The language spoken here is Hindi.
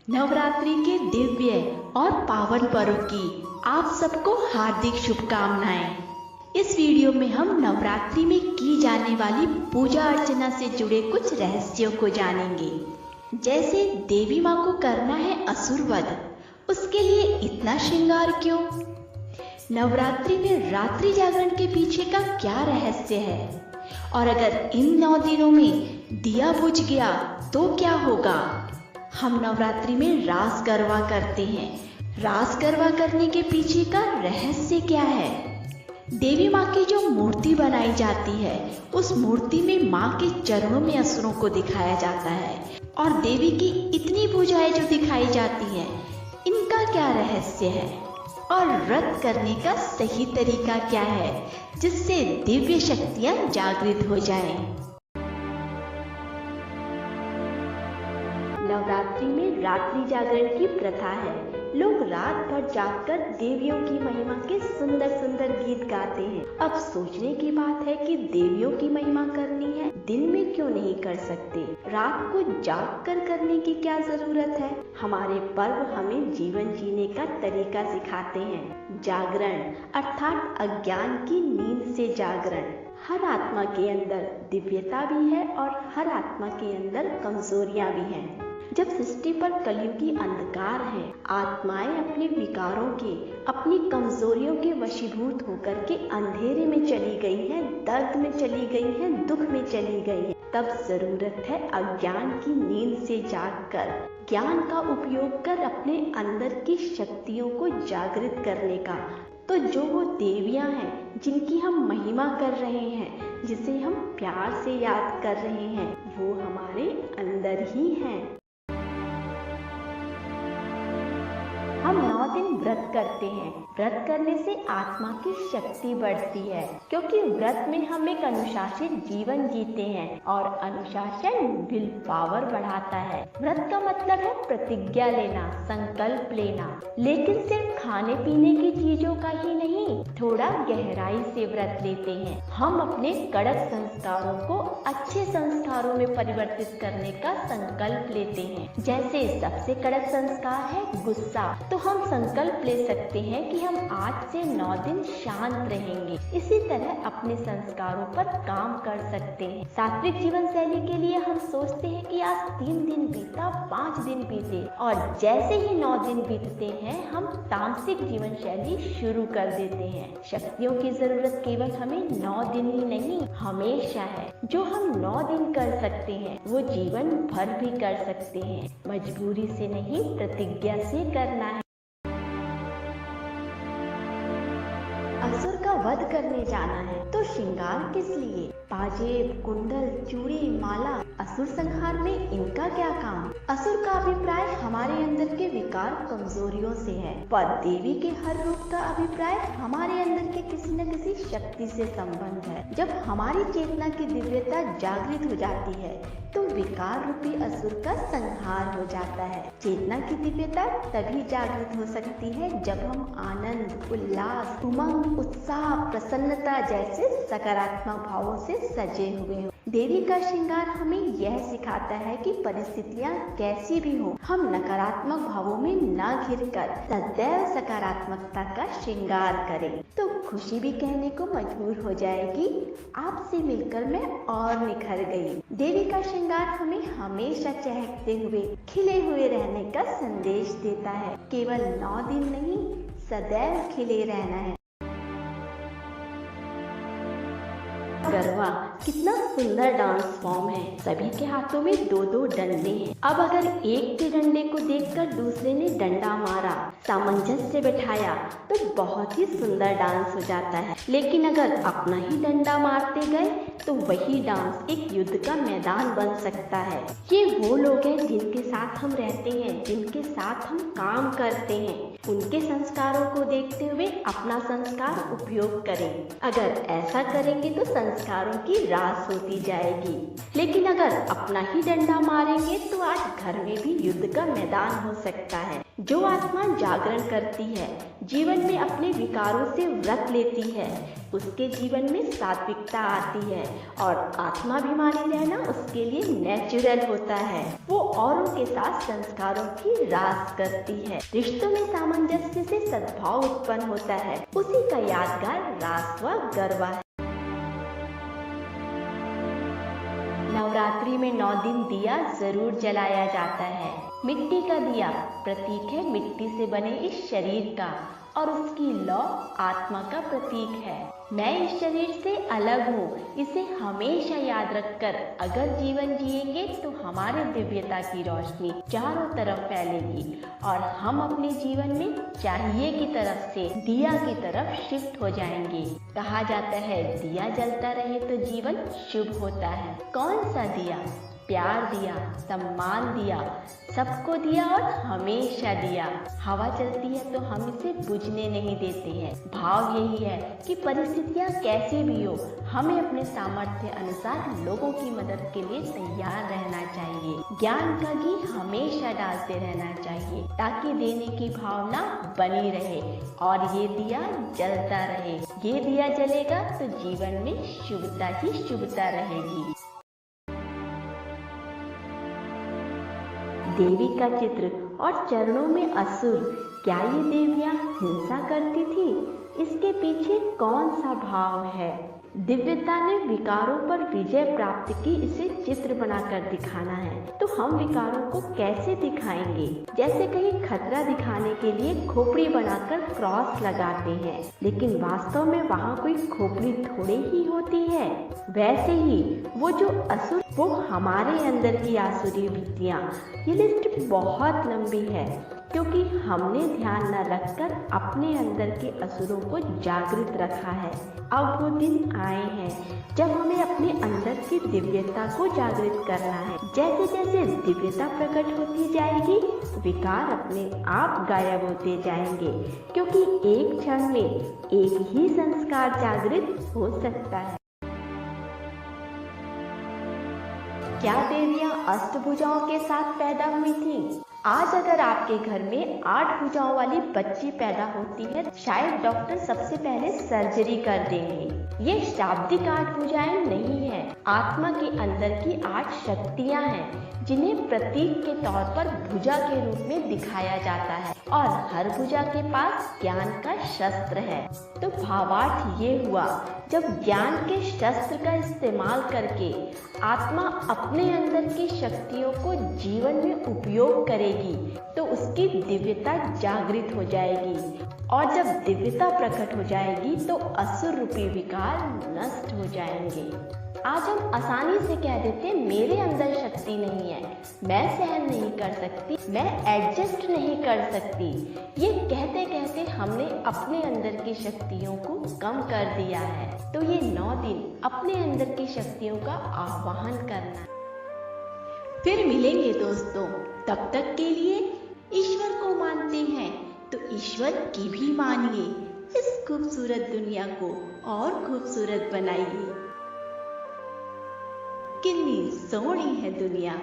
नवरात्रि के दिव्य और पावन पर्व की आप सबको हार्दिक शुभकामनाएं। इस वीडियो में हम नवरात्रि में की जाने वाली पूजा अर्चना से जुड़े कुछ रहस्यों को जानेंगे। जैसे देवी माँ को करना है असुर वध, उसके लिए इतना श्रृंगार क्यों? नवरात्रि में रात्रि जागरण के पीछे का क्या रहस्य है? और अगर इन 9 दिनों में दिया बुझ गया तो क्या होगा? हम नवरात्रि में रास गरबा करते हैं। रास गरबा करने के पीछे का रहस्य क्या है? देवी माँ की जो मूर्ति बनाई जाती है, उस मूर्ति में माँ के चरणों में असुरों को दिखाया जाता है और देवी की इतनी भुजाएं जो दिखाई जाती हैं, इनका क्या रहस्य है? और व्रत करने का सही तरीका क्या है जिससे दिव्य शक्तियाँ जागृत हो जाएं? नवरात्रि में रात्रि जागरण की प्रथा है। लोग रात भर जागकर देवियों की महिमा के सुंदर सुंदर गीत गाते हैं। अब सोचने की बात है कि देवियों की महिमा करनी है, दिन में क्यों नहीं कर सकते? रात को जाग कर करने की क्या जरूरत है? हमारे पर्व हमें जीवन जीने का तरीका सिखाते हैं। जागरण अर्थात अज्ञान की नींद से जागरण। हर आत्मा के अंदर दिव्यता भी है और हर आत्मा के अंदर कमजोरियां भी हैं। जब सृष्टि पर कलयुगी अंधकार है, आत्माएं अपने विकारों के, अपनी कमजोरियों के वशीभूत होकर के अंधेरे में चली गई हैं, दर्द में चली गई हैं, दुख में चली गई हैं, तब जरूरत है अज्ञान की नींद से जागकर ज्ञान का उपयोग कर अपने अंदर की शक्तियों को जागृत करने का। तो जो वो देवियां हैं जिनकी हम महिमा कर रहे हैं, जिसे हम प्यार से याद कर रहे हैं, वो हमारे अंदर ही हैं। हम 9 दिन व्रत करते हैं। व्रत करने से आत्मा की शक्ति बढ़ती है, क्योंकि व्रत में हम एक अनुशासित जीवन जीते हैं और अनुशासन विल पावर बढ़ाता है। व्रत का मतलब है प्रतिज्ञा लेना, संकल्प लेना, लेकिन सिर्फ खाने पीने की चीजों का ही नहीं, थोड़ा गहराई से व्रत लेते हैं। हम अपने कड़क संस्कारों को अच्छे संस्कारों में परिवर्तित करने का संकल्प लेते हैं। जैसे सबसे कड़क संस्कार है गुस्सा, तो हम संकल्प ले सकते हैं कि हम आज से 9 दिन शांत रहेंगे। इसी तरह अपने संस्कारों पर काम कर सकते हैं। सात्विक जीवन शैली के लिए हम सोचते हैं कि आज 3 दिन बीता, 5 दिन बीते, और जैसे ही 9 दिन बीतते हैं हम तामसिक जीवन शैली शुरू कर देते हैं। शक्तियों की जरूरत केवल हमें 9 दिन ही नहीं, हमेशा है। जो हम 9 दिन कर सकते हैं वो जीवन भर भी कर सकते हैं। मजबूरी से नहीं, प्रतिज्ञा से करना है। असुर का वध करने जाना है तो श्रृंगार किस लिए? पाजेब, कुंडल, चूड़ी, माला, असुर संहार में इनका क्या काम? असुर का अभिप्राय हमारे अंदर के विकार कमजोरियों से है, पर देवी के हर रूप का अभिप्राय हमारे अंदर के किसी न किसी शक्ति से संबंध है। जब हमारी चेतना की दिव्यता जागृत हो जाती है तो विकार रूपी असुर का संहार हो जाता है। चेतना की दिव्यता तभी जागृत हो सकती है जब हम आनंद, उल्लास, उमंग, उत्साह, प्रसन्नता जैसे सकारात्मक भावों से सजे हुए हों। देवी का श्रृंगार हमें यह सिखाता है कि परिस्थितियां कैसी भी हो, हम नकारात्मक भावों में न घिरकर सदैव सकारात्मकता का श्रृंगार करें, तो खुशी भी कहने को मजबूर हो जाएगी, आपसे मिलकर मैं और निखर गई। देवी का श्रृंगार हमें हमेशा चहकते हुए, खिले हुए रहने का संदेश देता है। केवल 9 दिन नहीं, सदैव खिले रहना है। गरबा कितना सुंदर डांस फॉर्म है। सभी के हाथों में 2-2 डंडे हैं। अब अगर एक के डंडे को देखकर दूसरे ने डंडा मारा, सामंजस्य बिठाया, तो बहुत ही सुंदर डांस हो जाता है। लेकिन अगर अपना ही डंडा मारते गए तो वही डांस एक युद्ध का मैदान बन सकता है। ये वो लोग हैं जिनके साथ हम रहते हैं, जिनके साथ हम काम करते हैं। उनके संस्कारों को देखते हुए अपना संस्कार उपयोग करें। अगर ऐसा करेंगे तो संस्कारों की रास होती जाएगी। लेकिन अगर अपना ही डंडा मारेंगे तो आज घर में भी युद्ध का मैदान हो सकता है। जो आत्मा जागरण करती है, जीवन में अपने विकारों से व्रत लेती है, उसके जीवन में सात्विकता आती है और आत्माभिमानी रहना उसके लिए नेचुरल होता है। वो औरों के साथ संस्कारों की रास करती है। रिश्तों में सामंजस्य से सद्भाव उत्पन्न होता है। उसी का यादगार रास व गरबा है। नवरात्रि में 9 दिन दिया जरूर जलाया जाता है। मिट्टी का दिया प्रतीक है मिट्टी से बने इस शरीर का और उसकी लौ आत्मा का प्रतीक है। मैं इस शरीर से अलग हूँ, इसे हमेशा याद रखकर अगर जीवन जिएंगे तो हमारे दिव्यता की रोशनी चारों तरफ फैलेगी और हम अपने जीवन में चाहिए की तरफ से दिया की तरफ शिफ्ट हो जाएंगे। कहा जाता है दिया जलता रहे तो जीवन शुभ होता है। कौन सा दिया? प्यार दिया, सम्मान दिया, सबको दिया और हमेशा दिया। हवा चलती है तो हम इसे बुझने नहीं देते हैं। भाव यही है कि परिस्थितियाँ कैसी भी हो, हमें अपने सामर्थ्य अनुसार लोगों की मदद के लिए तैयार रहना चाहिए। ज्ञान का घी हमेशा डालते रहना चाहिए ताकि देने की भावना बनी रहे और ये दिया जलता रहे। ये दिया जलेगा तो जीवन में शुभता ही शुभता रहेगी। देवी का चित्र और चरणों में असुर, क्या ये देवियां हिंसा करती थी? इसके पीछे कौन सा भाव है? दिव्यता ने विकारों पर विजय प्राप्त की, इसे चित्र बनाकर दिखाना है। तो हम विकारों को कैसे दिखाएंगे? जैसे कहीं खतरा दिखाने के लिए खोपड़ी बनाकर क्रॉस लगाते हैं, लेकिन वास्तव में वहाँ कोई खोपड़ी थोड़ी ही होती है। वैसे ही वो जो असुर, वो हमारे अंदर की आसुरी वृत्तियाँ। ये लिस्ट बहुत लंबी है क्योंकि हमने ध्यान न रखकर अपने अंदर के असुरों को जागृत रखा है। अब वो दिन आए हैं जब हमें अपने अंदर की दिव्यता को जागृत करना है। जैसे जैसे दिव्यता प्रकट होती जाएगी, विकार अपने आप गायब होते जाएंगे, क्योंकि एक क्षण में एक ही संस्कार जागृत हो सकता है। क्या देवियां अष्टभुजाओं के साथ पैदा हुई थी? आज अगर आपके घर में 8 भुजाओं वाली बच्ची पैदा होती है, शायद डॉक्टर सबसे पहले सर्जरी कर देंगे। ये शाब्दिक 8 भुजाएं नहीं है, आत्मा के अंदर की 8 शक्तियां हैं जिन्हें प्रतीक के तौर पर भुजा के रूप में दिखाया जाता है और हर भुजा के पास ज्ञान का शस्त्र है। तो भावार्थ ये हुआ, जब ज्ञान के शस्त्र का इस्तेमाल करके आत्मा अपने अंदर की शक्तियों को जीवन में उपयोग करेगी तो उसकी दिव्यता जागृत हो जाएगी और जब दिव्यता प्रकट हो जाएगी तो असुर रूपी विकार नष्ट हो जाएंगे। आज हम आसानी से कह देते मेरे अंदर शक्ति नहीं है, मैं सहन नहीं कर सकती, मैं एडजस्ट नहीं कर सकती। ये कहते कहते हमने अपने अंदर की शक्तियों को कम कर दिया है। तो ये 9 दिन अपने अंदर की शक्तियों का आह्वान करना। फिर मिलेंगे दोस्तों, तब तक के लिए ईश्वर को मानते हैं तो ईश्वर की भी मानिए। इस खूबसूरत दुनिया को और खूबसूरत बनाइए। कितनी सोहनी है दुनिया।